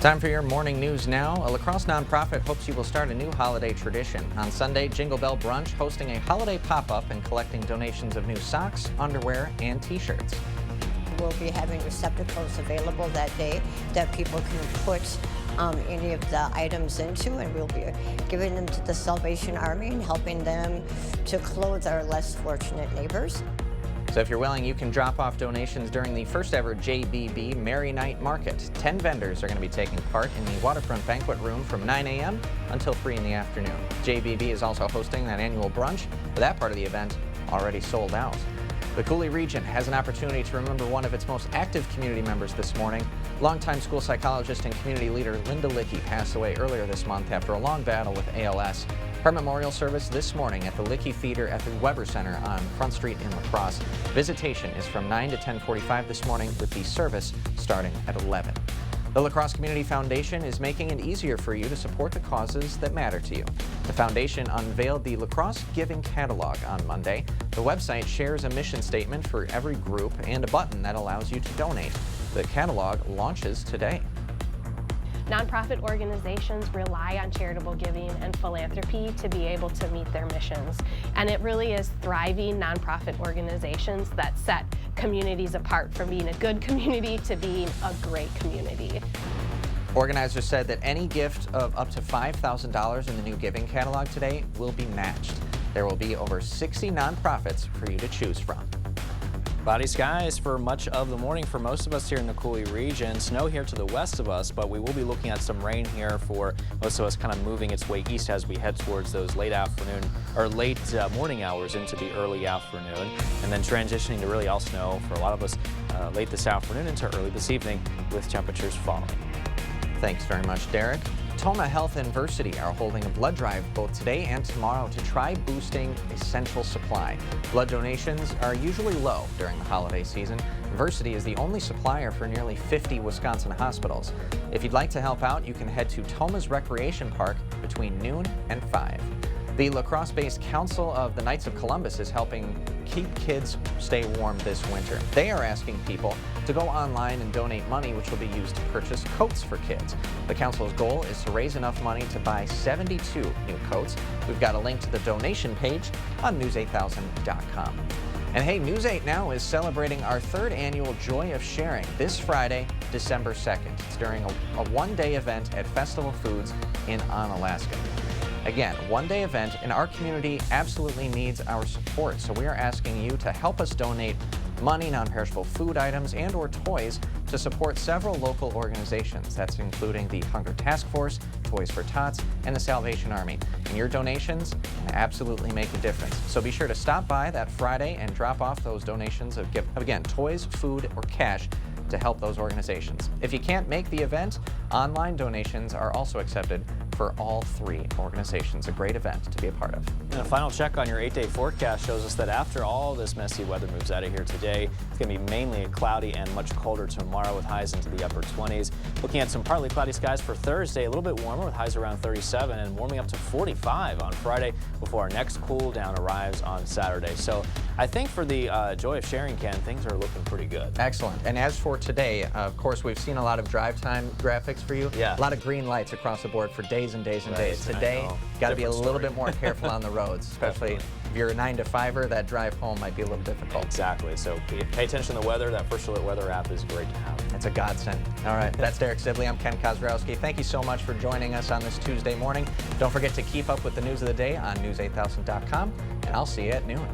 Time for your morning news now. A La Crosse nonprofit hopes you will start a new holiday tradition. On Sunday, Jingle Bell Brunch hosting a holiday pop-up and collecting donations of new socks, underwear, and t-shirts. We'll be having receptacles available that day that people can put any of the items into, and we'll be giving them to the Salvation Army and helping them to clothe our less fortunate neighbors. So if you're willing, you can drop off donations during the first ever JBB Merry Night Market. 10 vendors are going to be taking part in the Waterfront Banquet Room from 9 a.m. until 3 in the afternoon. JBB is also hosting that annual brunch, but that part of the event already sold out. The Coulee region has an opportunity to remember one of its most active community members this morning. Longtime school psychologist and community leader Linda Lickey passed away earlier this month after a long battle with ALS. Her memorial service this morning at the Lickey Theater at the Weber Center on Front Street in La Crosse. Visitation is from 9 to 10:45 this morning, with the service starting at 11. The La Crosse Community Foundation is making it easier for you to support the causes that matter to you. The foundation unveiled the La Crosse Giving Catalog on Monday. The website shares a mission statement for every group and a button that allows you to donate. The catalog launches today. Nonprofit organizations rely on charitable giving and philanthropy to be able to meet their missions. And it really is thriving nonprofit organizations that set communities apart from being a good community to being a great community. Organizers said that any gift of up to $5,000 in the new giving catalog today will be matched. There will be over 60 nonprofits for you to choose from. Cloudy skies for much of the morning for most of us here in the Coulee region. Snow here to the west of us, but we will be looking at some rain here for most of us, kind of moving its way east as we head towards those late afternoon or late morning hours into the early afternoon, and then transitioning to really all snow for a lot of us late this afternoon into early this evening, with temperatures falling. Thanks very much, Derek. Toma Health and Versiti are holding a blood drive both today and tomorrow to try boosting essential supply. Blood donations are usually low during the holiday season. Versiti is the only supplier for nearly 50 Wisconsin hospitals. If you'd like to help out, you can head to Toma's Recreation Park between noon and 5. The La Crosse-based Council of the Knights of Columbus is helping keep kids stay warm this winter. They are asking people to go online and donate money, which will be used to purchase coats for kids. The council's goal is to raise enough money to buy 72 new coats. We've got a link to the donation page on news8000.com. And hey, News 8 Now is celebrating our third annual Joy of Sharing this Friday, December 2nd. It's during a one-day event at Festival Foods in Onalaska. Again, one-day event, and our community absolutely needs our support, so we are asking you to help us donate money, non-perishable food items, and or toys to support several local organizations. That's including the Hunger Task Force, Toys for Tots, and the Salvation Army. And your donations can absolutely make a difference. So be sure to stop by that Friday and drop off those donations of, again, toys, food, or cash to help those organizations. If you can't make the event, online donations are also accepted for all three organizations. A great event to be a part of. And a final check on your 8-day forecast shows us that after all this messy weather moves out of here today, it's going to be mainly cloudy and much colder tomorrow with highs into the upper 20s. Looking at some partly cloudy skies for Thursday, a little bit warmer with highs around 37 and warming up to 45 on Friday before our next cool down arrives on Saturday. So I think for the Joy of Sharing, Ken, things are looking pretty good. Excellent. And as for today, of course, we've seen a lot of drive time graphics for you. Yeah. A lot of green lights across the board for days and days and days. Today, got to be a little bit more careful on the roads, especially if you're a 9 to 5er, that drive home might be a little difficult. Exactly. So pay attention to the weather. That First Alert Weather app is great to have. It's a godsend. All right, that's Derek Sibley. I'm Ken Kozrowski. Thank you so much for joining us on this Tuesday morning. Don't forget to keep up with the news of the day on news8000.com, and I'll see you at noon.